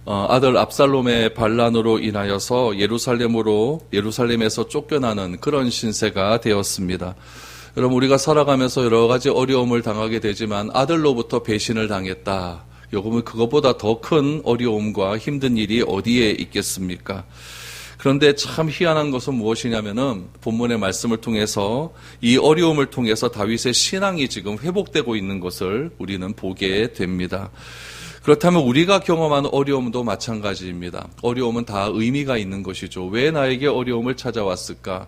아들 압살롬의 반란으로 인하여서 예루살렘에서 쫓겨나는 그런 신세가 되었습니다. 여러분, 우리가 살아가면서 여러 가지 어려움을 당하게 되지만 아들로부터 배신을 당했다. 요금은 그것보다 더 큰 어려움과 힘든 일이 어디에 있겠습니까? 그런데 참 희한한 것은 무엇이냐면은 본문의 말씀을 통해서 이 어려움을 통해서 다윗의 신앙이 지금 회복되고 있는 것을 우리는 보게 됩니다. 그렇다면 우리가 경험한 어려움도 마찬가지입니다. 어려움은 다 의미가 있는 것이죠. 왜 나에게 어려움을 찾아왔을까?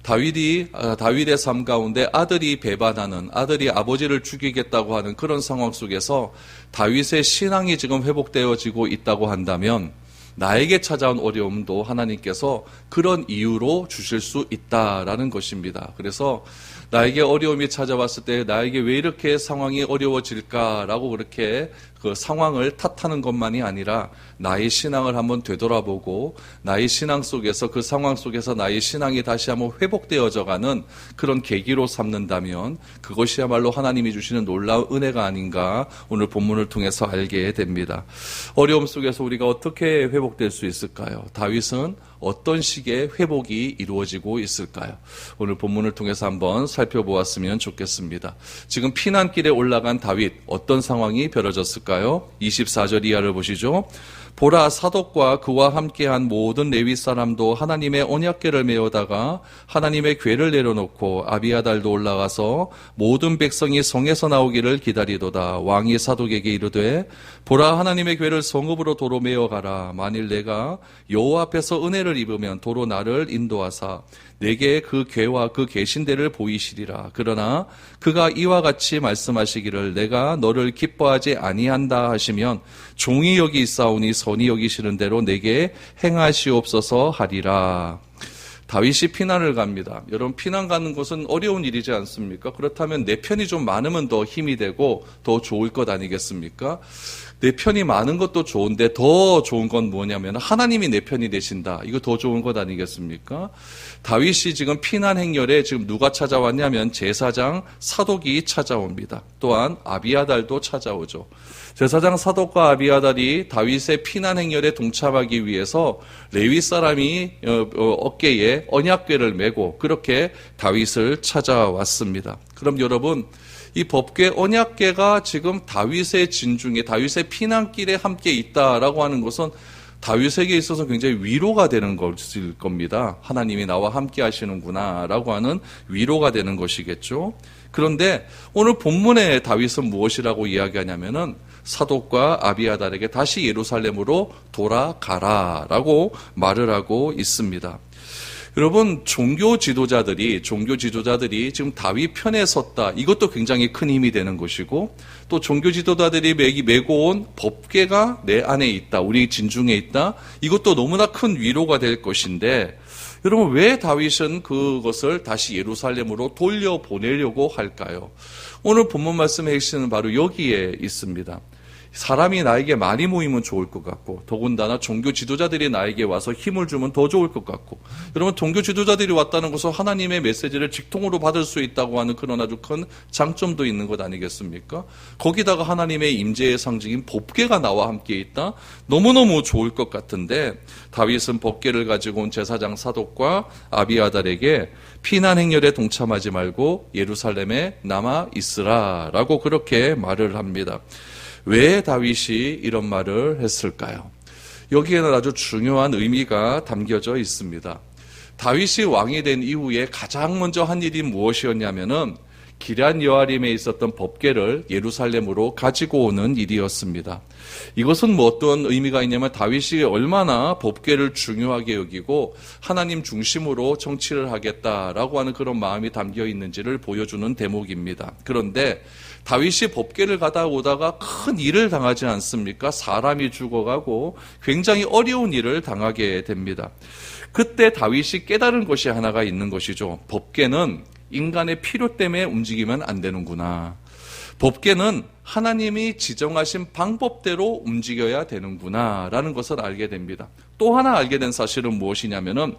다윗의 삶 가운데 아들이 배반하는, 아들이 아버지를 죽이겠다고 하는 그런 상황 속에서 다윗의 신앙이 지금 회복되어지고 있다고 한다면 나에게 찾아온 어려움도 하나님께서 그런 이유로 주실 수 있다라는 것입니다. 그래서 나에게 어려움이 찾아왔을 때 나에게 왜 이렇게 상황이 어려워질까라고 그렇게 그 상황을 탓하는 것만이 아니라 나의 신앙을 한번 되돌아보고 나의 신앙 속에서 그 상황 속에서 나의 신앙이 다시 한번 회복되어져가는 그런 계기로 삼는다면 그것이야말로 하나님이 주시는 놀라운 은혜가 아닌가 오늘 본문을 통해서 알게 됩니다. 어려움 속에서 우리가 어떻게 회복될 수 있을까요? 다윗은 어떤 식의 회복이 이루어지고 있을까요? 오늘 본문을 통해서 한번 살펴보았으면 좋겠습니다. 지금 피난길에 올라간 다윗, 어떤 상황이 벌어졌을까요? 24절 이하를 보시죠. 보라, 사독과 그와 함께한 모든 레위 사람도 하나님의 언약궤를 메어다가 하나님의 궤를 내려놓고 아비아달도 올라가서 모든 백성이 성에서 나오기를 기다리도다. 왕이 사독에게 이르되 보라, 하나님의 궤를 성읍으로 도로 메어가라. 만일 내가 여호와 앞에서 은혜를 입으면 도로 나를 인도하사 내게 그 궤와 그 계신대를 보이시리라. 그러나 그가 이와 같이 말씀하시기를 내가 너를 기뻐하지 아니한다 하시면 종이 여기 있사오니 선이 여기시는 대로 내게 행하시옵소서 하리라. 다윗이 피난을 갑니다. 여러분, 피난 가는 것은 어려운 일이지 않습니까? 그렇다면 내 편이 좀 많으면 더 힘이 되고 더 좋을 것 아니겠습니까? 내 편이 많은 것도 좋은데 더 좋은 건 뭐냐면 하나님이 내 편이 되신다. 이거 더 좋은 것 아니겠습니까? 다윗이 지금 피난 행렬에 지금 누가 찾아왔냐면 제사장 사독이 찾아옵니다. 또한 아비아달도 찾아오죠. 제사장 사독과 아비아달이 다윗의 피난 행렬에 동참하기 위해서 레위 사람이 어깨에 언약궤를 메고 그렇게 다윗을 찾아왔습니다. 그럼 여러분, 이 법궤 언약궤가 지금 다윗의 진중에 다윗의 피난길에 함께 있다라고 하는 것은 다윗에게 있어서 굉장히 위로가 되는 것일 겁니다. 하나님이 나와 함께 하시는구나라고 하는 위로가 되는 것이겠죠. 그런데 오늘 본문의 다윗은 무엇이라고 이야기하냐면은 사독과 아비아달에게 다시 예루살렘으로 돌아가라라고 말을 하고 있습니다. 여러분, 종교 지도자들이 지금 다윗 편에 섰다. 이것도 굉장히 큰 힘이 되는 것이고, 또 종교 지도자들이 메고 온 법궤가 내 안에 있다. 우리 진중에 있다. 이것도 너무나 큰 위로가 될 것인데, 여러분, 왜 다윗은 그것을 다시 예루살렘으로 돌려보내려고 할까요? 오늘 본문 말씀의 핵심은 바로 여기에 있습니다. 사람이 나에게 많이 모이면 좋을 것 같고, 더군다나 종교 지도자들이 나에게 와서 힘을 주면 더 좋을 것 같고, 여러분, 종교 지도자들이 왔다는 것은 하나님의 메시지를 직통으로 받을 수 있다고 하는 그런 아주 큰 장점도 있는 것 아니겠습니까? 거기다가 하나님의 임재의 상징인 법궤가 나와 함께 있다? 너무너무 좋을 것 같은데, 다윗은 법궤를 가지고 온 제사장 사독과 아비아달에게 피난 행렬에 동참하지 말고 예루살렘에 남아 있으라라고 그렇게 말을 합니다. 왜 다윗이 이런 말을 했을까요? 여기에는 아주 중요한 의미가 담겨져 있습니다. 다윗이 왕이 된 이후에 가장 먼저 한 일이 무엇이었냐면은 기럇 여아림에 있었던 법궤를 예루살렘으로 가지고 오는 일이었습니다. 이것은 어떤 의미가 있냐면 다윗이 얼마나 법궤를 중요하게 여기고 하나님 중심으로 정치를 하겠다라고 하는 그런 마음이 담겨 있는지를 보여주는 대목입니다. 그런데 다윗이 법궤를 가다 오다가 큰 일을 당하지 않습니까? 사람이 죽어가고 굉장히 어려운 일을 당하게 됩니다. 그때 다윗이 깨달은 것이 하나가 있는 것이죠. 법궤는 인간의 필요 때문에 움직이면 안 되는구나. 법궤는 하나님이 지정하신 방법대로 움직여야 되는구나 라는 것을 알게 됩니다. 또 하나 알게 된 사실은 무엇이냐면은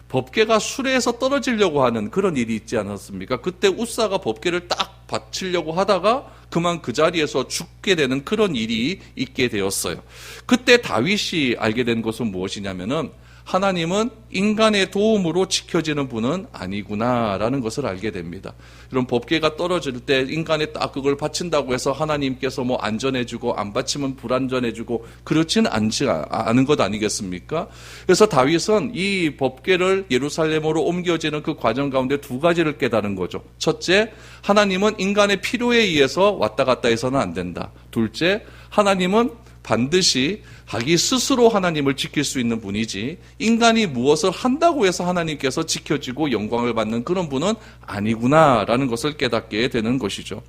법궤가 수레에서 떨어지려고 하는 그런 일이 있지 않았습니까? 그때 웃사가 법궤를 딱 받치려고 하다가 그만 그 자리에서 죽게 되는 그런 일이 있게 되었어요. 그때 다윗이 알게 된 것은 무엇이냐면은 하나님은 인간의 도움으로 지켜지는 분은 아니구나라는 것을 알게 됩니다. 이런 법궤가 떨어질 때 인간이 딱 그걸 바친다고 해서 하나님께서 뭐 안전해주고 안 바치면 불안전해주고 그렇지는 않은 것 아니겠습니까? 그래서 다윗은 이 법궤를 예루살렘으로 옮겨지는 그 과정 가운데 두 가지를 깨달은 거죠. 첫째, 하나님은 인간의 필요에 의해서 왔다 갔다 해서는 안 된다. 둘째, 하나님은 반드시 자기 스스로 하나님을 지킬 수 있는 분이지 인간이 무엇을 한다고 해서 하나님께서 지켜지고 영광을 받는 그런 분은 아니구나라는 것을 깨닫게 되는 것이죠.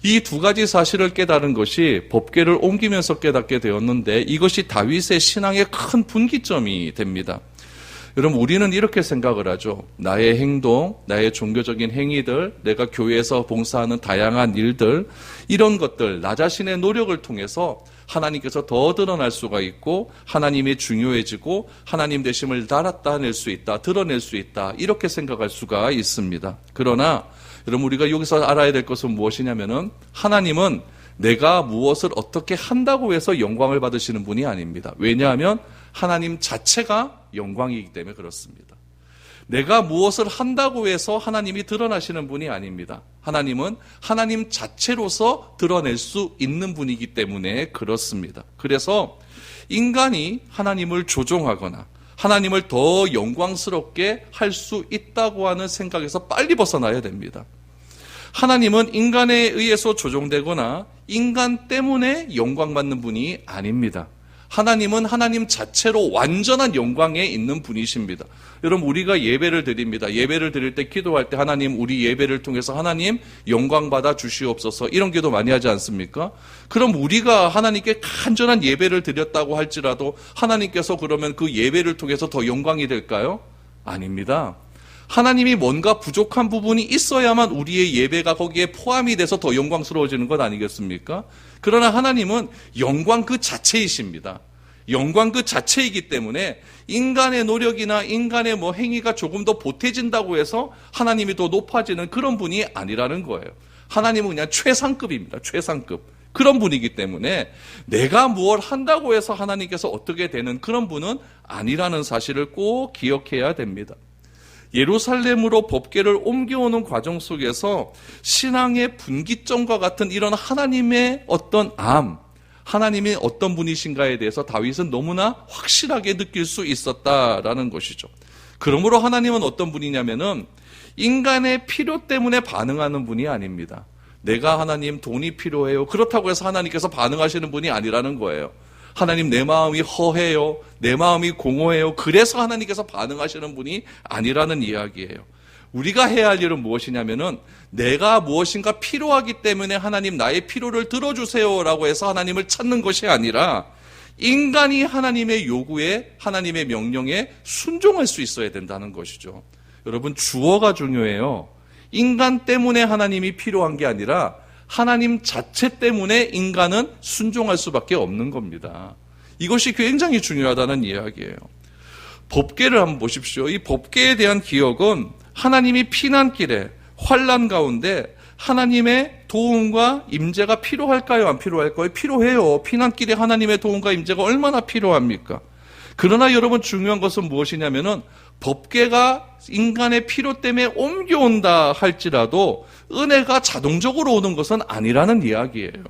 이 두 가지 사실을 깨달은 것이 법궤를 옮기면서 깨닫게 되었는데 이것이 다윗의 신앙의 큰 분기점이 됩니다. 여러분, 우리는 이렇게 생각을 하죠. 나의 행동, 나의 종교적인 행위들, 내가 교회에서 봉사하는 다양한 일들, 이런 것들, 나 자신의 노력을 통해서 하나님께서 더 드러날 수가 있고 하나님이 중요해지고 하나님 되심을 나타낼 수 있다, 드러낼 수 있다, 이렇게 생각할 수가 있습니다. 그러나 여러분, 우리가 여기서 알아야 될 것은 무엇이냐면은 하나님은 내가 무엇을 어떻게 한다고 해서 영광을 받으시는 분이 아닙니다. 왜냐하면 하나님 자체가 영광이기 때문에 그렇습니다. 내가 무엇을 한다고 해서 하나님이 드러나시는 분이 아닙니다. 하나님은 하나님 자체로서 드러낼 수 있는 분이기 때문에 그렇습니다. 그래서 인간이 하나님을 조종하거나 하나님을 더 영광스럽게 할 수 있다고 하는 생각에서 빨리 벗어나야 됩니다. 하나님은 인간에 의해서 조종되거나 인간 때문에 영광받는 분이 아닙니다. 하나님은 하나님 자체로 완전한 영광에 있는 분이십니다. 여러분, 우리가 예배를 드립니다. 예배를 드릴 때, 기도할 때 하나님, 우리 예배를 통해서 하나님 영광 받아 주시옵소서, 이런 기도 많이 하지 않습니까? 그럼 우리가 하나님께 간절한 예배를 드렸다고 할지라도 하나님께서 그러면 그 예배를 통해서 더 영광이 될까요? 아닙니다. 하나님이 뭔가 부족한 부분이 있어야만 우리의 예배가 거기에 포함이 돼서 더 영광스러워지는 것 아니겠습니까? 그러나 하나님은 영광 그 자체이십니다. 영광 그 자체이기 때문에 인간의 노력이나 인간의 행위가 조금 더 보태진다고 해서 하나님이 더 높아지는 그런 분이 아니라는 거예요. 하나님은 그냥 최상급입니다. 최상급. 그런 분이기 때문에 내가 무엇을 한다고 해서 하나님께서 어떻게 되는 그런 분은 아니라는 사실을 꼭 기억해야 됩니다. 예루살렘으로 법궤를 옮겨오는 과정 속에서 신앙의 분기점과 같은 이런 하나님의 어떤 하나님이 어떤 분이신가에 대해서 다윗은 너무나 확실하게 느낄 수 있었다라는 것이죠. 그러므로 하나님은 어떤 분이냐면은 인간의 필요 때문에 반응하는 분이 아닙니다. 내가 하나님 돈이 필요해요. 그렇다고 해서 하나님께서 반응하시는 분이 아니라는 거예요. 하나님, 내 마음이 허해요. 내 마음이 공허해요. 그래서 하나님께서 반응하시는 분이 아니라는 이야기예요. 우리가 해야 할 일은 무엇이냐면은 내가 무엇인가 필요하기 때문에 하나님 나의 필요를 들어주세요라고 해서 하나님을 찾는 것이 아니라 인간이 하나님의 요구에, 하나님의 명령에 순종할 수 있어야 된다는 것이죠. 여러분, 주어가 중요해요. 인간 때문에 하나님이 필요한 게 아니라 하나님 자체 때문에 인간은 순종할 수밖에 없는 겁니다. 이것이 굉장히 중요하다는 이야기예요. 법궤를 한번 보십시오. 이 법궤에 대한 기억은 하나님이 피난길에 환난 가운데 하나님의 도움과 임재가 필요할까요? 안 필요할까요? 필요해요. 피난길에 하나님의 도움과 임재가 얼마나 필요합니까? 그러나 여러분, 중요한 것은 무엇이냐면은 법궤가 인간의 필요 때문에 옮겨온다 할지라도 은혜가 자동적으로 오는 것은 아니라는 이야기예요.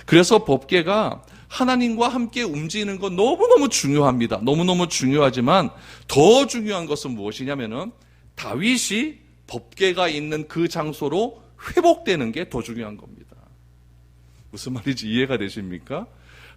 그래서 법궤가 하나님과 함께 움직이는 건 너무너무 중요합니다. 너무너무 중요하지만 더 중요한 것은 무엇이냐면은 다윗이 법궤가 있는 그 장소로 회복되는 게 더 중요한 겁니다. 무슨 말인지 이해가 되십니까?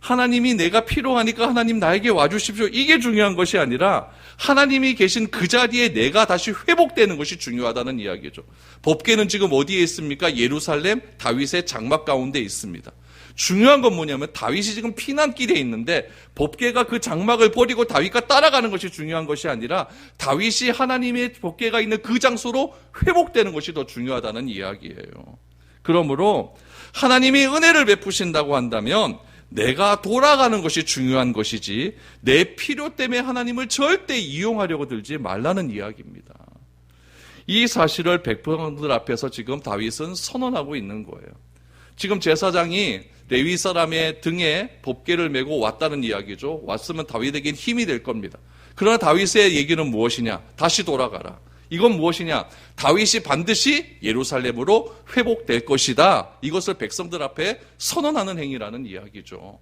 하나님이 내가 필요하니까 하나님 나에게 와주십시오. 이게 중요한 것이 아니라 하나님이 계신 그 자리에 내가 다시 회복되는 것이 중요하다는 이야기죠. 법궤는 지금 어디에 있습니까? 예루살렘 다윗의 장막 가운데 있습니다. 중요한 건 뭐냐면 다윗이 지금 피난길에 있는데 법궤가 그 장막을 버리고 다윗과 따라가는 것이 중요한 것이 아니라 다윗이 하나님의 법궤가 있는 그 장소로 회복되는 것이 더 중요하다는 이야기예요. 그러므로 하나님이 은혜를 베푸신다고 한다면 내가 돌아가는 것이 중요한 것이지 내 필요 때문에 하나님을 절대 이용하려고 들지 말라는 이야기입니다. 이 사실을 백성들 앞에서 지금 다윗은 선언하고 있는 거예요. 지금 제사장이 레위 사람의 등에 법궤를 메고 왔다는 이야기죠. 왔으면 다윗에겐 힘이 될 겁니다. 그러나 다윗의 얘기는 무엇이냐? 다시 돌아가라. 이건 무엇이냐? 다윗이 반드시 예루살렘으로 회복될 것이다. 이것을 백성들 앞에 선언하는 행위라는 이야기죠.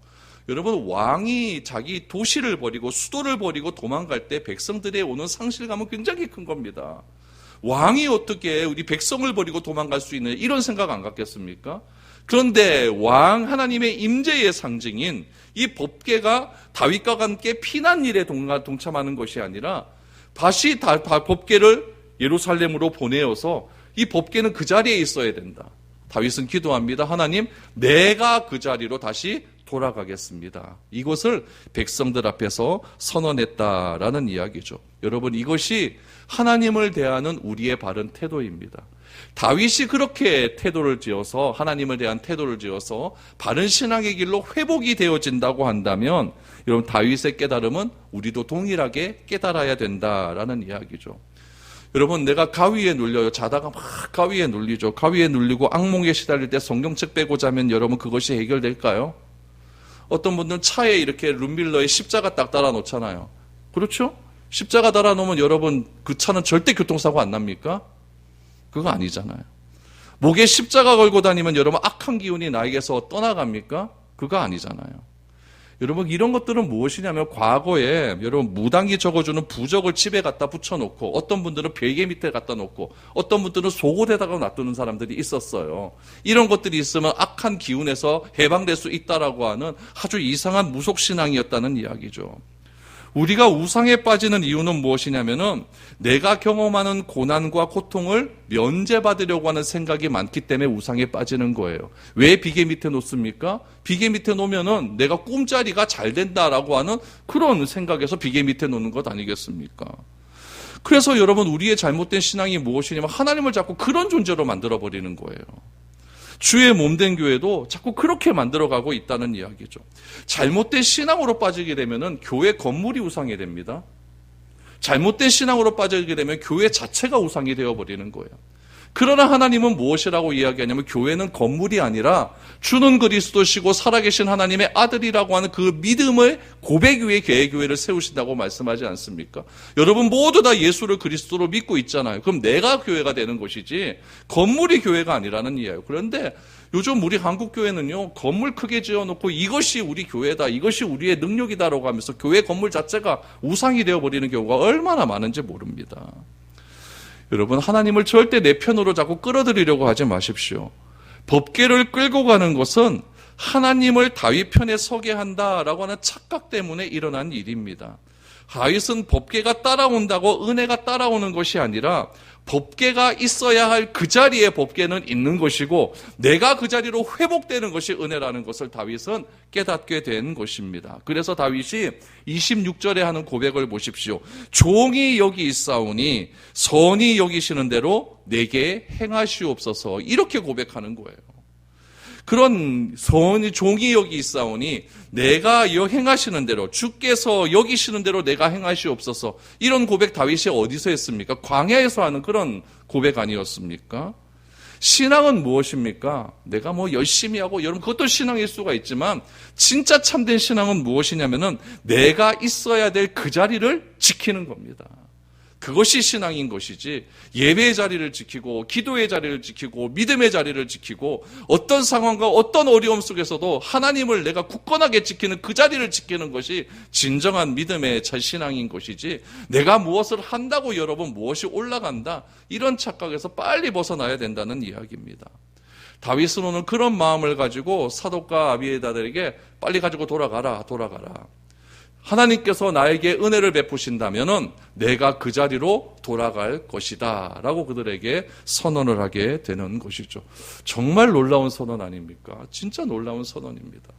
여러분, 왕이 자기 도시를 버리고 수도를 버리고 도망갈 때 백성들의 오는 상실감은 굉장히 큰 겁니다. 왕이 어떻게 우리 백성을 버리고 도망갈 수 있는 이런 생각 안 갖겠습니까? 그런데 왕 하나님의 임재의 상징인 이 법궤가 다윗과 함께 피난일에 동참하는 것이 아니라 다시 법궤를 예루살렘으로 보내어서 이 법궤는 그 자리에 있어야 된다. 다윗은 기도합니다. 하나님, 내가 그 자리로 다시 돌아가겠습니다. 이것을 백성들 앞에서 선언했다라는 이야기죠. 여러분, 이것이 하나님을 대하는 우리의 바른 태도입니다. 다윗이 그렇게 태도를 지어서 하나님을 대한 태도를 지어서 바른 신앙의 길로 회복이 되어진다고 한다면 여러분, 다윗의 깨달음은 우리도 동일하게 깨달아야 된다라는 이야기죠. 여러분, 내가 가위에 눌려요. 자다가 막 가위에 눌리죠. 가위에 눌리고 악몽에 시달릴 때 성경책 빼고 자면 여러분 그것이 해결될까요? 어떤 분들은 차에 이렇게 룸밀러에 십자가 딱 달아놓잖아요. 그렇죠? 십자가 달아놓으면 여러분 그 차는 절대 교통사고 안 납니까? 그거 아니잖아요. 목에 십자가 걸고 다니면 여러분 악한 기운이 나에게서 떠나갑니까? 그거 아니잖아요. 여러분, 이런 것들은 무엇이냐면 과거에 여러분 무당이 적어주는 부적을 집에 갖다 붙여놓고 어떤 분들은 베개 밑에 갖다 놓고 어떤 분들은 속옷에다가 놔두는 사람들이 있었어요. 이런 것들이 있으면 악한 기운에서 해방될 수 있다라고 하는 아주 이상한 무속신앙이었다는 이야기죠. 우리가 우상에 빠지는 이유는 무엇이냐면은 내가 경험하는 고난과 고통을 면제받으려고 하는 생각이 많기 때문에 우상에 빠지는 거예요. 왜 비계 밑에 놓습니까? 비계 밑에 놓으면은 내가 꿈자리가 잘 된다라고 하는 그런 생각에서 비계 밑에 놓는 것 아니겠습니까? 그래서 여러분, 우리의 잘못된 신앙이 무엇이냐면 하나님을 자꾸 그런 존재로 만들어버리는 거예요. 주의 몸된 교회도 자꾸 그렇게 만들어가고 있다는 이야기죠. 잘못된 신앙으로 빠지게 되면은 교회 건물이 우상이 됩니다. 잘못된 신앙으로 빠지게 되면 교회 자체가 우상이 되어버리는 거예요. 그러나 하나님은 무엇이라고 이야기하냐면 교회는 건물이 아니라 주는 그리스도시고 살아계신 하나님의 아들이라고 하는 그 믿음의 고백 위에 교회를 세우신다고 말씀하지 않습니까? 여러분 모두 다 예수를 그리스도로 믿고 있잖아요. 그럼 내가 교회가 되는 것이지 건물이 교회가 아니라는 이야기예요. 그런데 요즘 우리 한국 교회는요, 건물 크게 지어놓고 이것이 우리 교회다, 이것이 우리의 능력이다라고 하면서 교회 건물 자체가 우상이 되어버리는 경우가 얼마나 많은지 모릅니다. 여러분, 하나님을 절대 내 편으로 자꾸 끌어들이려고 하지 마십시오. 법궤를 끌고 가는 것은 하나님을 다윗 편에 서게 한다라고 하는 착각 때문에 일어난 일입니다. 다윗은 법궤가 따라온다고 은혜가 따라오는 것이 아니라 법궤가 있어야 할 그 자리에 법궤는 있는 것이고 내가 그 자리로 회복되는 것이 은혜라는 것을 다윗은 깨닫게 된 것입니다. 그래서 다윗이 26절에 하는 고백을 보십시오. 종이 여기 있사오니 선히 여기시는 대로 내게 행하시옵소서. 이렇게 고백하는 거예요. 그런 종이 여기 있사오니 내가 행하시는 대로, 주께서 여기시는 대로 내가 행하시옵소서. 이런 고백 다윗이 어디서 했습니까? 광야에서 하는 그런 고백 아니었습니까? 신앙은 무엇입니까? 내가 열심히 하고, 여러분 그것도 신앙일 수가 있지만 진짜 참된 신앙은 무엇이냐면은 내가 있어야 될 그 자리를 지키는 겁니다. 그것이 신앙인 것이지 예배의 자리를 지키고 기도의 자리를 지키고 믿음의 자리를 지키고 어떤 상황과 어떤 어려움 속에서도 하나님을 내가 굳건하게 지키는 그 자리를 지키는 것이 진정한 믿음의 신앙인 것이지 내가 무엇을 한다고 여러분 무엇이 올라간다 이런 착각에서 빨리 벗어나야 된다는 이야기입니다. 다윗은 오늘 그런 마음을 가지고 사독과 아비에다들에게 빨리 가지고 돌아가라. 하나님께서 나에게 은혜를 베푸신다면은 내가 그 자리로 돌아갈 것이다 라고 그들에게 선언을 하게 되는 것이죠. 정말 놀라운 선언 아닙니까? 진짜 놀라운 선언입니다.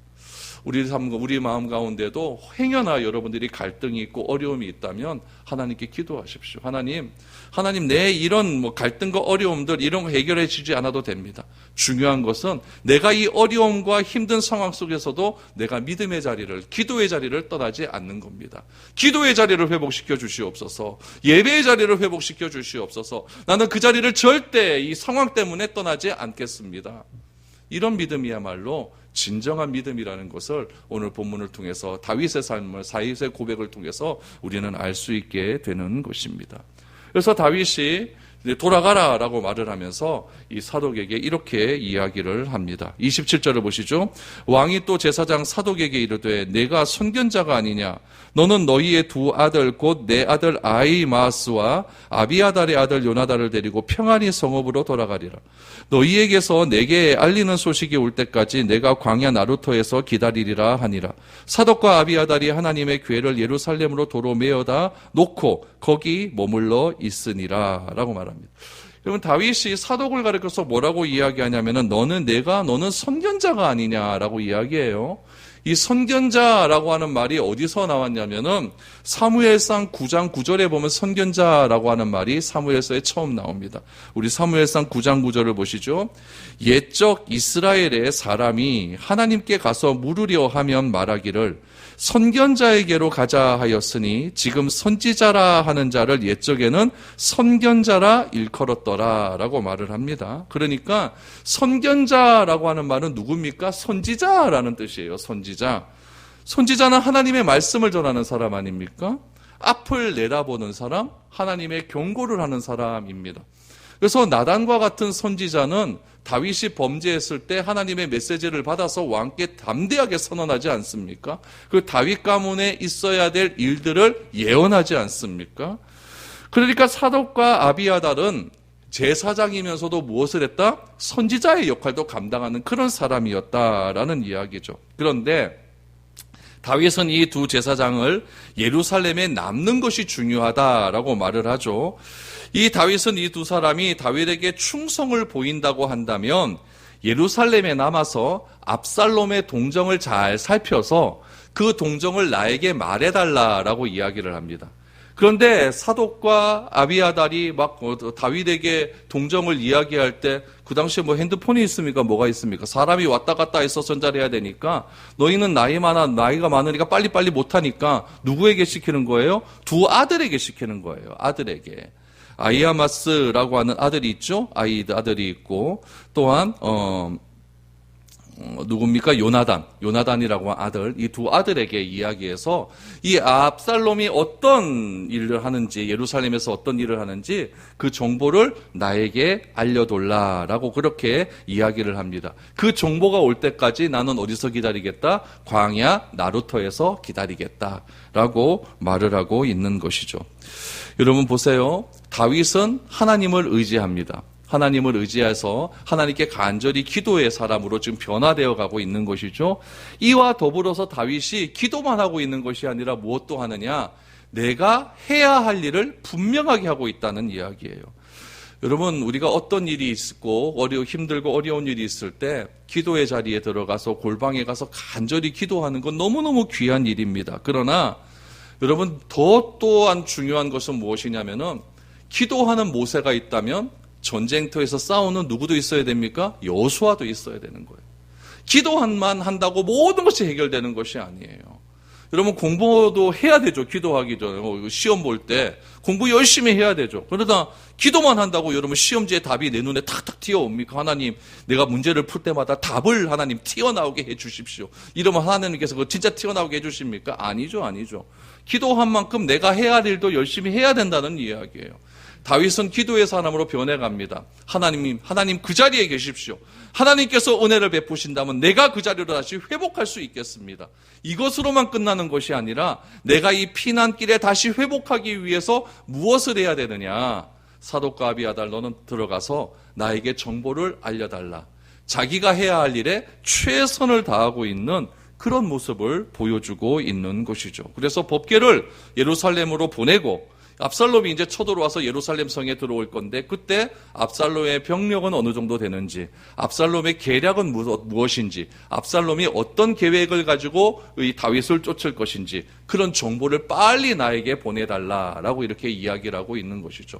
우리 마음 가운데도 행여나 여러분들이 갈등이 있고 어려움이 있다면 하나님께 기도하십시오. 하나님 내 이런 갈등과 어려움들 이런 거 해결해 주지 않아도 됩니다. 중요한 것은 내가 이 어려움과 힘든 상황 속에서도 내가 믿음의 자리를, 기도의 자리를 떠나지 않는 겁니다. 기도의 자리를 회복시켜 주시옵소서. 예배의 자리를 회복시켜 주시옵소서. 나는 그 자리를 절대 이 상황 때문에 떠나지 않겠습니다. 이런 믿음이야말로 진정한 믿음이라는 것을 오늘 본문을 통해서 다윗의 삶을, 다윗의 고백을 통해서 우리는 알 수 있게 되는 것입니다. 그래서 다윗이 돌아가라라고 말을 하면서 이 사독에게 이렇게 이야기를 합니다. 27절을 보시죠. 왕이 또 제사장 사독에게 이르되 내가 선견자가 아니냐? 너는 너희의 두 아들 곧 내 아들 아히마아스와 아비아달의 아들 요나단을 데리고 평안히 성읍으로 돌아가리라. 너희에게서 내게 알리는 소식이 올 때까지 내가 광야 나루터에서 기다리리라 하니라. 사독과 아비아달이 하나님의 궤를 예루살렘으로 도로 메어다 놓고 거기 머물러 있으니라 라고 말합니다. 여러분 다윗이 사독을 가리켜서 뭐라고 이야기하냐면은 너는 선견자가 아니냐라고 이야기해요. 이 선견자라고 하는 말이 어디서 나왔냐면은 사무엘상 9장 9절에 보면 선견자라고 하는 말이 사무엘서에 처음 나옵니다. 우리 사무엘상 9장 9절을 보시죠. 옛적 이스라엘의 사람이 하나님께 가서 물으려 하면 말하기를 선견자에게로 가자 하였으니 지금 선지자라 하는 자를 옛적에는 선견자라 일컬었더라 라고 말을 합니다. 그러니까 선견자라고 하는 말은 누굽니까? 선지자라는 뜻이에요. 선지자는 하나님의 말씀을 전하는 사람 아닙니까? 앞을 내다보는 사람, 하나님의 경고를 하는 사람입니다. 그래서 나단과 같은 선지자는 다윗이 범죄했을 때 하나님의 메시지를 받아서 왕께 담대하게 선언하지 않습니까? 그 다윗 가문에 있어야 될 일들을 예언하지 않습니까? 그러니까 사독과 아비아달은 제사장이면서도 무엇을 했다? 선지자의 역할도 감당하는 그런 사람이었다라는 이야기죠. 그런데 다윗은 이 두 제사장을 예루살렘에 남는 것이 중요하다라고 말을 하죠. 이 다윗은 이 두 사람이 다윗에게 충성을 보인다고 한다면 예루살렘에 남아서 압살롬의 동정을 잘 살펴서 그 동정을 나에게 말해달라라고 이야기를 합니다. 그런데 사독과 아비아달이 막 다윗에게 동정을 이야기할 때 그 당시에 뭐 핸드폰이 있습니까? 뭐가 있습니까? 사람이 왔다 갔다 해서 전달해야 되니까 너희는 나이가 많으니까 빨리빨리 못하니까 누구에게 시키는 거예요? 두 아들에게 시키는 거예요. 아들에게. 아히마아스라고 하는 아들이 있죠. 아들이 있고 또한 누굽니까? 요나단이라고 하는 아들, 이 두 아들에게 이야기해서 이 압살롬이 어떤 일을 하는지, 예루살렘에서 어떤 일을 하는지 그 정보를 나에게 알려달라라고 그렇게 이야기를 합니다. 그 정보가 올 때까지 나는 어디서 기다리겠다? 광야 나루터에서 기다리겠다라고 말을 하고 있는 것이죠. 여러분 보세요. 다윗은 하나님을 의지합니다. 하나님을 의지해서 하나님께 간절히 기도의 사람으로 지금 변화되어 가고 있는 것이죠. 이와 더불어서 다윗이 기도만 하고 있는 것이 아니라 무엇도 하느냐? 내가 해야 할 일을 분명하게 하고 있다는 이야기예요. 여러분 우리가 어떤 일이 있고 힘들고 어려운 일이 있을 때 기도의 자리에 들어가서 골방에 가서 간절히 기도하는 건 너무너무 귀한 일입니다. 그러나 여러분 또한 중요한 것은 무엇이냐면은 기도하는 모세가 있다면 전쟁터에서 싸우는 누구도 있어야 됩니까? 여호수아도 있어야 되는 거예요. 기도만 한다고 모든 것이 해결되는 것이 아니에요. 여러분 공부도 해야 되죠. 기도하기 전에 시험 볼 때 공부 열심히 해야 되죠. 그러다 기도만 한다고 여러분 시험지에 답이 내 눈에 탁탁 튀어옵니까? 하나님 내가 문제를 풀 때마다 답을 하나님 튀어나오게 해주십시오. 이러면 하나님께서 그거 진짜 튀어나오게 해주십니까? 아니죠. 기도한 만큼 내가 해야 할 일도 열심히 해야 된다는 이야기예요. 다윗은 기도의 사람으로 변해갑니다. 하나님 그 자리에 계십시오. 하나님께서 은혜를 베푸신다면 내가 그 자리로 다시 회복할 수 있겠습니다. 이것으로만 끝나는 것이 아니라 내가 이 피난길에 다시 회복하기 위해서 무엇을 해야 되느냐? 사독과 아비아달 너는 들어가서 나에게 정보를 알려달라. 자기가 해야 할 일에 최선을 다하고 있는 그런 모습을 보여주고 있는 것이죠. 그래서 법궤를 예루살렘으로 보내고 압살롬이 이제 쳐들어와서 예루살렘 성에 들어올 건데 그때 압살롬의 병력은 어느 정도 되는지, 압살롬의 계략은 무엇인지, 압살롬이 어떤 계획을 가지고 이 다윗을 쫓을 것인지 그런 정보를 빨리 나에게 보내달라라고 이렇게 이야기를 하고 있는 것이죠.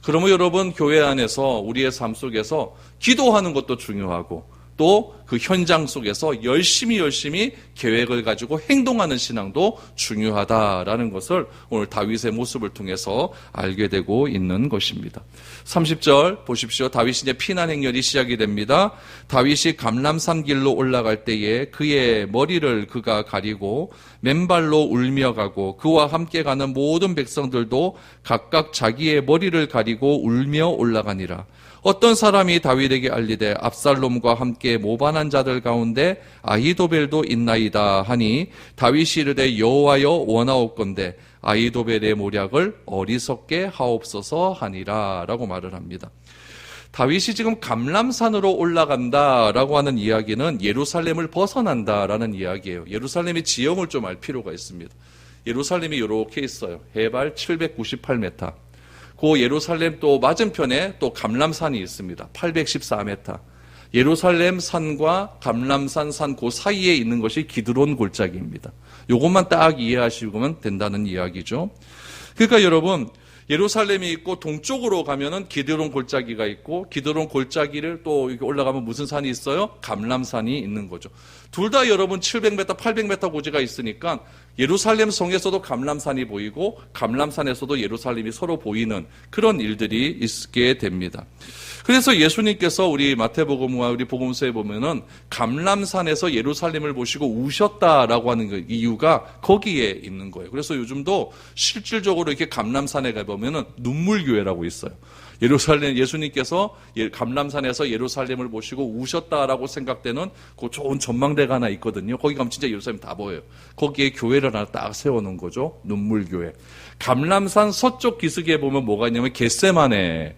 그러면 여러분, 교회 안에서 우리의 삶 속에서 기도하는 것도 중요하고 또 그 현장 속에서 열심히 계획을 가지고 행동하는 신앙도 중요하다라는 것을 오늘 다윗의 모습을 통해서 알게 되고 있는 것입니다. 30절 보십시오. 다윗이 이제 피난 행렬이 시작이 됩니다. 다윗이 감람산 길로 올라갈 때에 그의 머리를 그가 가리고 맨발로 울며 가고 그와 함께 가는 모든 백성들도 각각 자기의 머리를 가리고 울며 올라가니라. 어떤 사람이 다윗에게 알리되 압살롬과 함께 모반한 자들 가운데 아히도벨도 있나이다 하니 다윗이 이르되 여호와여 원하옵건대 아히도벨의 모략을 어리석게 하옵소서 하니라 라고 말을 합니다. 다윗이 지금 감람산으로 올라간다라고 하는 이야기는 예루살렘을 벗어난다라는 이야기예요. 예루살렘의 지형을 좀 알 필요가 있습니다. 예루살렘이 이렇게 있어요. 해발 798m. 그 예루살렘 또 맞은편에 또 감람산이 있습니다. 814m. 예루살렘 산과 감람산 산 그 사이에 있는 것이 기드론 골짜기입니다. 이것만 딱 이해하시면 된다는 이야기죠. 그러니까 여러분, 예루살렘이 있고 동쪽으로 가면은 기드론 골짜기가 있고 기드론 골짜기를 또 이렇게 올라가면 무슨 산이 있어요? 감람산이 있는 거죠. 둘 다 여러분 700m, 800m 고지가 있으니까 예루살렘 성에서도 감람산이 보이고 감람산에서도 예루살렘이 서로 보이는 그런 일들이 있게 됩니다. 그래서 예수님께서 우리 마태복음과 우리 복음서에 보면은 감람산에서 예루살렘을 보시고 우셨다라고 하는 그 이유가 거기에 있는 거예요. 그래서 요즘도 실질적으로 이렇게 감람산에 가보면은 눈물교회라고 있어요. 예수님께서 감람산에서 예루살렘을 보시고 우셨다라고 생각되는 그 좋은 전망대가 하나 있거든요. 거기 가면 진짜 예루살렘 다 보여요. 거기에 교회를 하나 딱 세워놓은 거죠. 눈물교회. 감람산 서쪽 기슭에 보면 뭐가 있냐면 겟세마네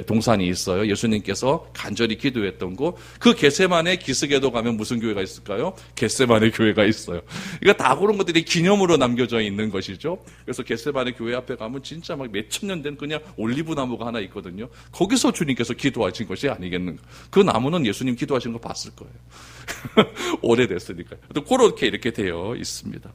동산이 있어요. 예수님께서 간절히 기도했던 곳. 그 겟세마네 기슭에도 가면 무슨 교회가 있을까요? 겟세마네 교회가 있어요. 그러니까 다 그런 것들이 기념으로 남겨져 있는 것이죠. 그래서 겟세마네 교회 앞에 가면 진짜 막 몇천 년 된 그냥 올리브 나무가 하나 있거든요. 거기서 주님께서 기도하신 것이 아니겠는가. 그 나무는 예수님 기도하신 거 봤을 거예요. 오래됐으니까요. 또 그렇게 이렇게 되어 있습니다.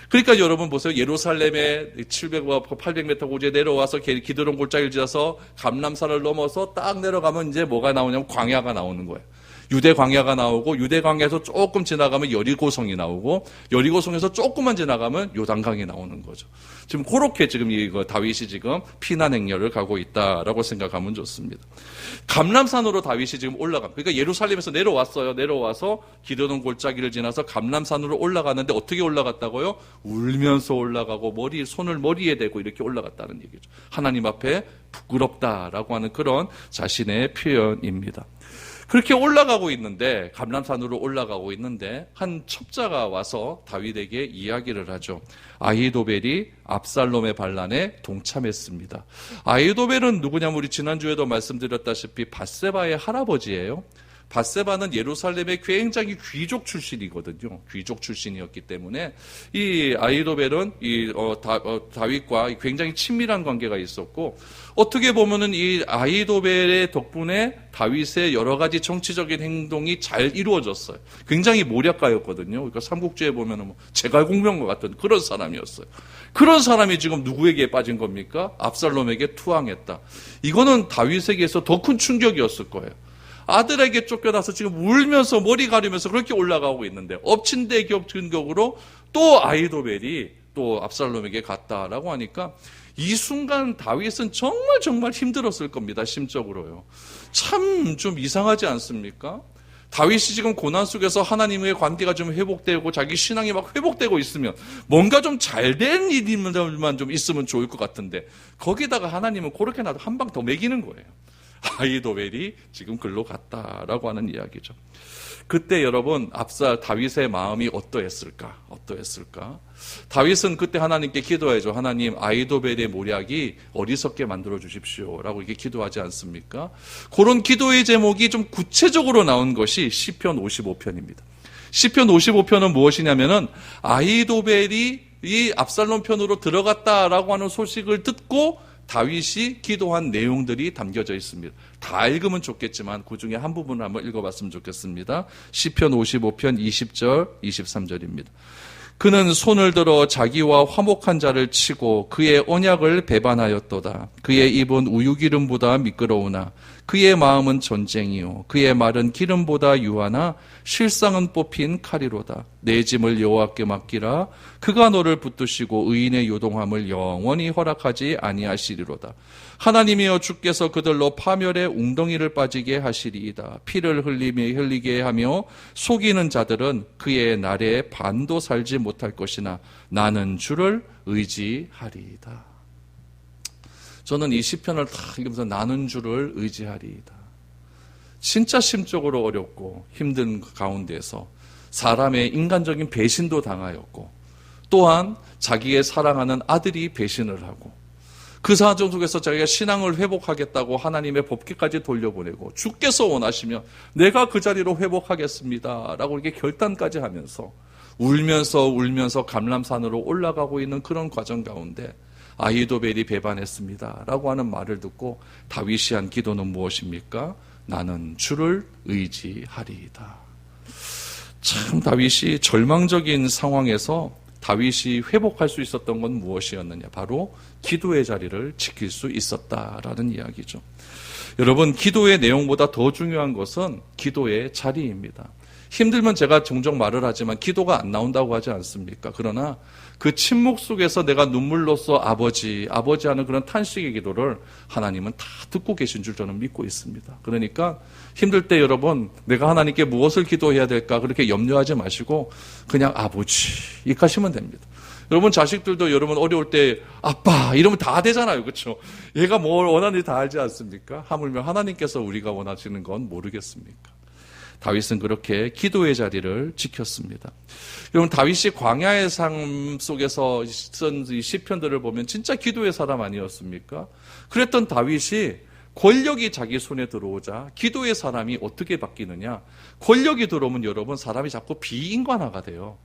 그러니까 여러분 보세요. 예루살렘에 700와 800m 고지에 내려와서 기드론 골짜기를 지나서 감람산을 넘어서 딱 내려가면 이제 뭐가 나오냐면 광야가 나오는 거예요. 유대 광야가 나오고 유대 광야에서 조금 지나가면 여리고성이 나오고 여리고성에서 조금만 지나가면 요단강이 나오는 거죠. 지금 그렇게 지금 이거 다윗이 지금 피난 행렬을 가고 있다라고 생각하면 좋습니다. 감람산으로 다윗이 지금 올라갑니다. 그러니까 예루살렘에서 내려왔어요. 내려와서 기드론 골짜기를 지나서 감람산으로 올라가는데 어떻게 올라갔다고요? 울면서 올라가고 손을 머리에 대고 이렇게 올라갔다는 얘기죠. 하나님 앞에 부끄럽다라고 하는 그런 자신의 표현입니다. 그렇게 올라가고 있는데 감람산으로 올라가고 있는데 한 첩자가 와서 다윗에게 이야기를 하죠. 아히도벨이 압살롬의 반란에 동참했습니다. 아히도벨은 누구냐면 우리 지난주에도 말씀드렸다시피 밧세바의 할아버지예요. 밧세바는 예루살렘의 굉장히 귀족 출신이거든요. 귀족 출신이었기 때문에 이 아히도벨은 다윗과 굉장히 친밀한 관계가 있었고 어떻게 보면은 이 아히도벨의 덕분에 다윗의 여러 가지 정치적인 행동이 잘 이루어졌어요. 굉장히 모략가였거든요. 그러니까 삼국지에 보면은 제갈공명과 같은 그런 사람이었어요. 그런 사람이 지금 누구에게 빠진 겁니까? 압살롬에게 투항했다. 이거는 다윗에게서 더 큰 충격이었을 거예요. 아들에게 쫓겨나서 지금 울면서 머리 가리면서 그렇게 올라가고 있는데 엎친 데 겹친 격으로 또 아히도벨이 또 압살롬에게 갔다라고 하니까 이 순간 다윗은 정말 힘들었을 겁니다. 심적으로요. 참 좀 이상하지 않습니까? 다윗이 지금 고난 속에서 하나님의 관계가 좀 회복되고 자기 신앙이 막 회복되고 있으면 뭔가 좀 잘된 일들만 좀 있으면 좋을 것 같은데 거기다가 하나님은 그렇게 나도 한 방 더 먹이는 거예요. 아히도벨이 지금 글로 갔다라고 하는 이야기죠. 그때 여러분 다윗의 마음이 어떠했을까? 다윗은 그때 하나님께 기도해줘. 하나님 아히도벨의 모략이 어리석게 만들어 주십시오 라고 이렇게 기도하지 않습니까? 그런 기도의 제목이 좀 구체적으로 나온 것이 시편 55편입니다. 시편 55편은 무엇이냐면은 아히도벨이 이 압살롬 편으로 들어갔다라고 하는 소식을 듣고 다윗이 기도한 내용들이 담겨져 있습니다. 다 읽으면 좋겠지만 그 중에 한 부분을 한번 읽어봤으면 좋겠습니다. 시편 55편 20절 23절입니다. 그는 손을 들어 자기와 화목한 자를 치고 그의 언약을 배반하였도다. 그의 입은 우유기름보다 미끄러우나 그의 마음은 전쟁이요 그의 말은 기름보다 유하나 실상은 뽑힌 칼이로다. 내 짐을 여호와께 맡기라. 그가 너를 붙드시고 의인의 요동함을 영원히 허락하지 아니하시리로다. 하나님이여 주께서 그들로 파멸의 웅덩이를 빠지게 하시리이다. 피를 흘리게 하며 속이는 자들은 그의 날에 반도 살지 못할 것이나 나는 주를 의지하리이다. 저는 이 시편을 다 읽으면서 나는 주를 의지하리이다. 진짜 심적으로 어렵고 힘든 가운데서 사람의 인간적인 배신도 당하였고 또한 자기의 사랑하는 아들이 배신을 하고 그 상황 속에서 자기가 신앙을 회복하겠다고 하나님의 법궤까지 돌려보내고 주께서 원하시면 내가 그 자리로 회복하겠습니다 라고 이렇게 결단까지 하면서 울면서 감람산으로 올라가고 있는 그런 과정 가운데 아히도벨이 배반했습니다 라고 하는 말을 듣고 다윗이 한 기도는 무엇입니까? 나는 주를 의지하리이다. 참 다윗이 절망적인 상황에서 다윗이 회복할 수 있었던 건 무엇이었느냐? 바로 기도의 자리를 지킬 수 있었다라는 이야기죠. 여러분, 기도의 내용보다 더 중요한 것은 기도의 자리입니다. 힘들면 제가 종종 말을 하지만 기도가 안 나온다고 하지 않습니까? 그러나 그 침묵 속에서 내가 눈물로써 아버지 하는 그런 탄식의 기도를 하나님은 다 듣고 계신 줄 저는 믿고 있습니다. 그러니까 힘들 때 여러분 내가 하나님께 무엇을 기도해야 될까 그렇게 염려하지 마시고 그냥 아버지 이렇게 하시면 됩니다. 여러분 자식들도 여러분 어려울 때 아빠 이러면 다 되잖아요. 그렇죠? 얘가 뭘 원하는지 다 알지 않습니까? 하물며 하나님께서 우리가 원하시는 건 모르겠습니까? 다윗은 그렇게 기도의 자리를 지켰습니다. 여러분 다윗이 광야의 삶 속에서 쓴 이 시편들을 보면 진짜 기도의 사람 아니었습니까? 그랬던 다윗이 권력이 자기 손에 들어오자 기도의 사람이 어떻게 바뀌느냐? 권력이 들어오면 여러분 사람이 자꾸 비인간화가 돼요.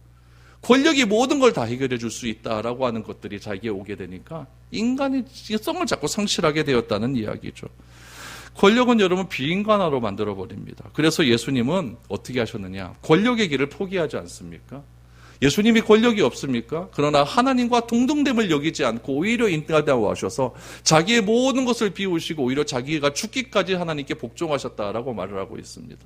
권력이 모든 걸 다 해결해 줄 수 있다라고 하는 것들이 자기에게 오게 되니까 인간의 성을 자꾸 상실하게 되었다는 이야기죠. 권력은 여러분 비인간화로 만들어버립니다. 그래서 예수님은 어떻게 하셨느냐? 권력의 길을 포기하지 않습니까? 예수님이 권력이 없습니까? 그러나 하나님과 동등됨을 여기지 않고 오히려 인간되어 오셔서 자기의 모든 것을 비우시고 오히려 자기가 죽기까지 하나님께 복종하셨다라고 말을 하고 있습니다.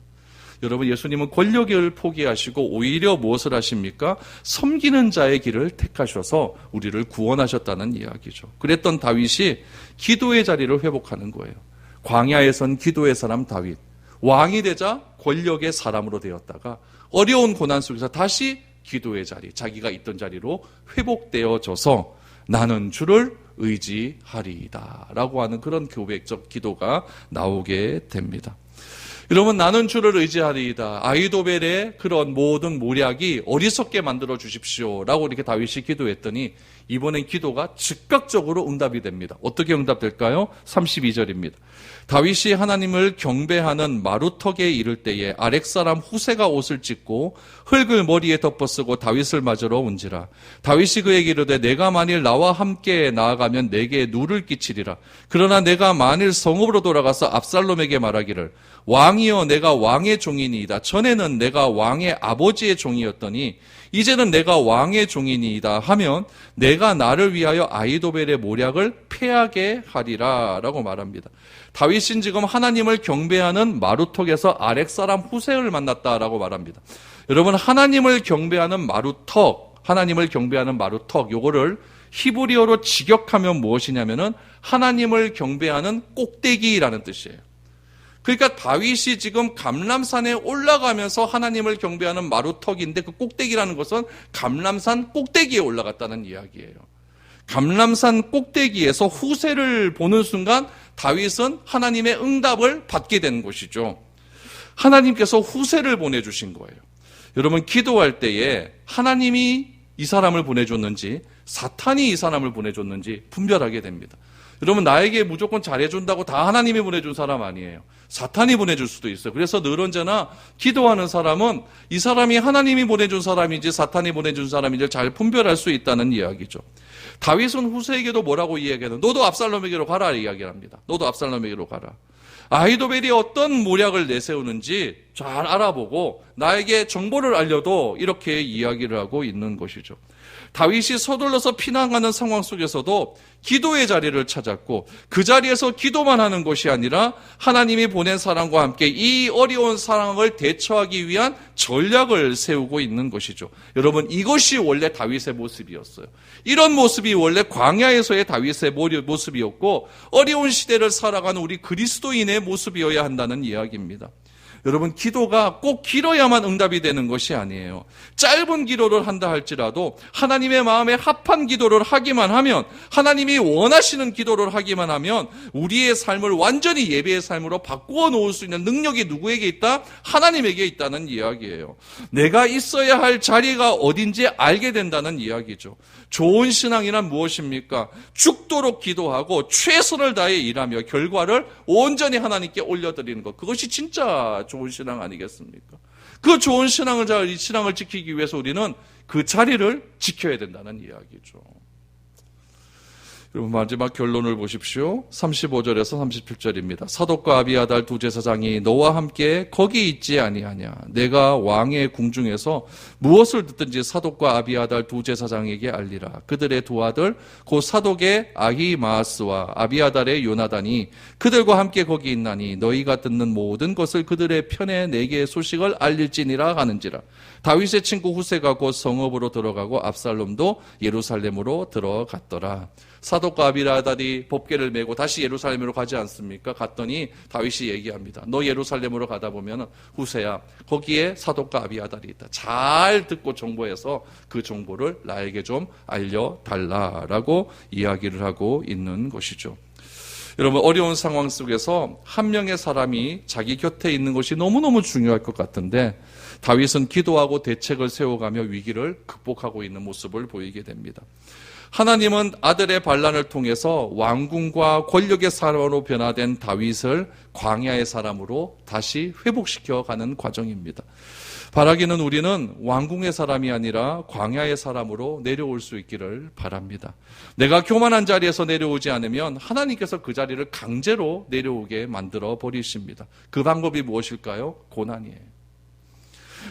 여러분 예수님은 권력을 포기하시고 오히려 무엇을 하십니까? 섬기는 자의 길을 택하셔서 우리를 구원하셨다는 이야기죠. 그랬던 다윗이 기도의 자리를 회복하는 거예요. 광야에선 기도의 사람 다윗, 왕이 되자 권력의 사람으로 되었다가 어려운 고난 속에서 다시 기도의 자리, 자기가 있던 자리로 회복되어져서 나는 주를 의지하리이다 라고 하는 그런 고백적 기도가 나오게 됩니다. 여러분 나는 주를 의지하리이다. 아히도벨의 그런 모든 모략이 어리석게 만들어 주십시오 라고 이렇게 다윗이 기도했더니 이번엔 기도가 즉각적으로 응답이 됩니다. 어떻게 응답될까요? 32절입니다. 다윗이 하나님을 경배하는 마루턱에 이를 때에 아렉 사람 후세가 옷을 찢고 흙을 머리에 덮어쓰고 다윗을 맞으러 온지라. 다윗이 그에게 이르되 내가 만일 나와 함께 나아가면 내게 누를 끼치리라. 그러나 내가 만일 성읍으로 돌아가서 압살롬에게 말하기를 왕이여 내가 왕의 종이니이다. 전에는 내가 왕의 아버지의 종이었더니 이제는 내가 왕의 종이니이다 하면 내가 나를 위하여 아히도벨의 모략을 패하게 하리라 라고 말합니다. 다윗은 지금 하나님을 경배하는 마루턱에서 아렉 사람 후세를 만났다라고 말합니다. 여러분 하나님을 경배하는 마루턱, 요거를 히브리어로 직역하면 무엇이냐면은 하나님을 경배하는 꼭대기라는 뜻이에요. 그러니까 다윗이 지금 감람산에 올라가면서 하나님을 경배하는 마루턱인데 그 꼭대기라는 것은 감람산 꼭대기에 올라갔다는 이야기예요. 감람산 꼭대기에서 후세를 보는 순간 다윗은 하나님의 응답을 받게 된 것이죠. 하나님께서 후세를 보내주신 거예요. 여러분 기도할 때에 하나님이 이 사람을 보내줬는지 사탄이 이 사람을 보내줬는지 분별하게 됩니다. 여러분, 나에게 무조건 잘해준다고 다 하나님이 보내준 사람 아니에요. 사탄이 보내줄 수도 있어요. 그래서 늘 언제나 기도하는 사람은 이 사람이 하나님이 보내준 사람인지 사탄이 보내준 사람인지 잘 분별할 수 있다는 이야기죠. 다윗은 후세에게도 뭐라고 이야기하는? 너도 압살롬에게로 가라 이야기를 합니다. 너도 압살롬에게로 가라. 아히도벨이 어떤 모략을 내세우는지 잘 알아보고 나에게 정보를 알려도 이렇게 이야기를 하고 있는 것이죠. 다윗이 서둘러서 피난가는 상황 속에서도 기도의 자리를 찾았고 그 자리에서 기도만 하는 것이 아니라 하나님이 보낸 사람과 함께 이 어려운 상황을 대처하기 위한 전략을 세우고 있는 것이죠. 여러분, 이것이 원래 다윗의 모습이었어요. 이런 모습이 원래 광야에서의 다윗의 모습이었고 어려운 시대를 살아가는 우리 그리스도인의 모습이어야 한다는 이야기입니다. 여러분, 기도가 꼭 길어야만 응답이 되는 것이 아니에요. 짧은 기도를 한다 할지라도 하나님의 마음에 합한 기도를 하기만 하면, 하나님이 원하시는 기도를 하기만 하면 우리의 삶을 완전히 예배의 삶으로 바꾸어 놓을 수 있는 능력이 누구에게 있다? 하나님에게 있다는 이야기예요. 내가 있어야 할 자리가 어딘지 알게 된다는 이야기죠. 좋은 신앙이란 무엇입니까? 죽도록 기도하고 최선을 다해 일하며 결과를 온전히 하나님께 올려드리는 것. 그것이 진짜 좋은 신앙 아니겠습니까? 그 좋은 신앙을 지키기 위해서 우리는 그 자리를 지켜야 된다는 이야기죠. 그리고 마지막 결론을 보십시오. 35절에서 37절입니다. 사독과 아비아달 두 제사장이 너와 함께 거기 있지 아니하냐. 내가 왕의 궁중에서 무엇을 듣든지 사독과 아비아달 두 제사장에게 알리라. 그들의 두 아들 곧 사독의 아히마아스와 아비아달의 요나단이 그들과 함께 거기 있나니 너희가 듣는 모든 것을 그들의 편에 내게 소식을 알릴지니라 하는지라. 다윗의 친구 후세가 곧 성읍으로 들어가고 압살롬도 예루살렘으로 들어갔더라. 사독과 아비아달이 법궤를 메고 다시 예루살렘으로 가지 않습니까? 갔더니 다윗이 얘기합니다. 너 예루살렘으로 가다 보면 후세야, 거기에 사독과 아비아달이 있다. 잘 듣고 정보해서 그 정보를 나에게 좀 알려달라라고 이야기를 하고 있는 것이죠. 여러분, 어려운 상황 속에서 한 명의 사람이 자기 곁에 있는 것이 너무너무 중요할 것 같은데 다윗은 기도하고 대책을 세워가며 위기를 극복하고 있는 모습을 보이게 됩니다. 하나님은 아들의 반란을 통해서 왕궁과 권력의 사람으로 변화된 다윗을 광야의 사람으로 다시 회복시켜가는 과정입니다. 바라기는 우리는 왕궁의 사람이 아니라 광야의 사람으로 내려올 수 있기를 바랍니다. 내가 교만한 자리에서 내려오지 않으면 하나님께서 그 자리를 강제로 내려오게 만들어 버리십니다. 그 방법이 무엇일까요? 고난이에요.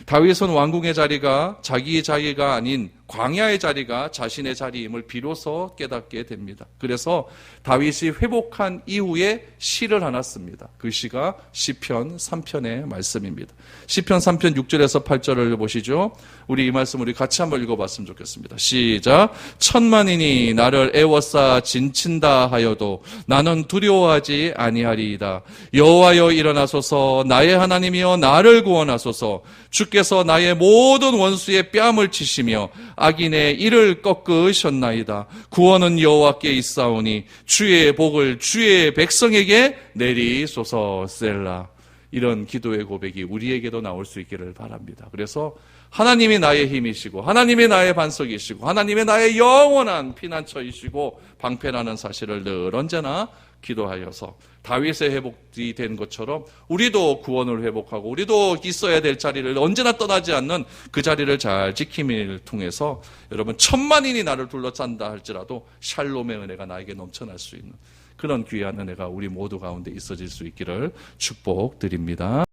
다윗은 왕궁의 자리가 자기의 자리가 아닌 광야의 자리가 자신의 자리임을 비로소 깨닫게 됩니다. 그래서 다윗이 회복한 이후에 시를 하나 씁니다. 그 시가 시편 3편의 말씀입니다. 시편 3편 6절에서 8절을 보시죠. 우리 이 말씀 우리 같이 한번 읽어봤으면 좋겠습니다. 시작. 천만인이 나를 애워싸 진친다 하여도 나는 두려워하지 아니하리이다. 여호와여 일어나소서. 나의 하나님이여 나를 구원하소서. 주께서 나의 모든 원수의 뺨을 치시며 악인의 이를 꺾으셨나이다. 구원은 여호와께 있사오니 주의 복을 주의 백성에게 내리소서. 셀라. 이런 기도의 고백이 우리에게도 나올 수 있기를 바랍니다. 그래서 하나님이 나의 힘이시고 하나님이 나의 반석이시고 하나님이 나의 영원한 피난처이시고 방패라는 사실을 늘 언제나 기도하여서 다윗의 회복이 된 것처럼 우리도 구원을 회복하고 우리도 있어야 될 자리를 언제나 떠나지 않는 그 자리를 잘 지킴을 통해서 여러분 천만인이 나를 둘러싼다 할지라도 샬롬의 은혜가 나에게 넘쳐날 수 있는 그런 귀한 은혜가 우리 모두 가운데 있어질 수 있기를 축복드립니다.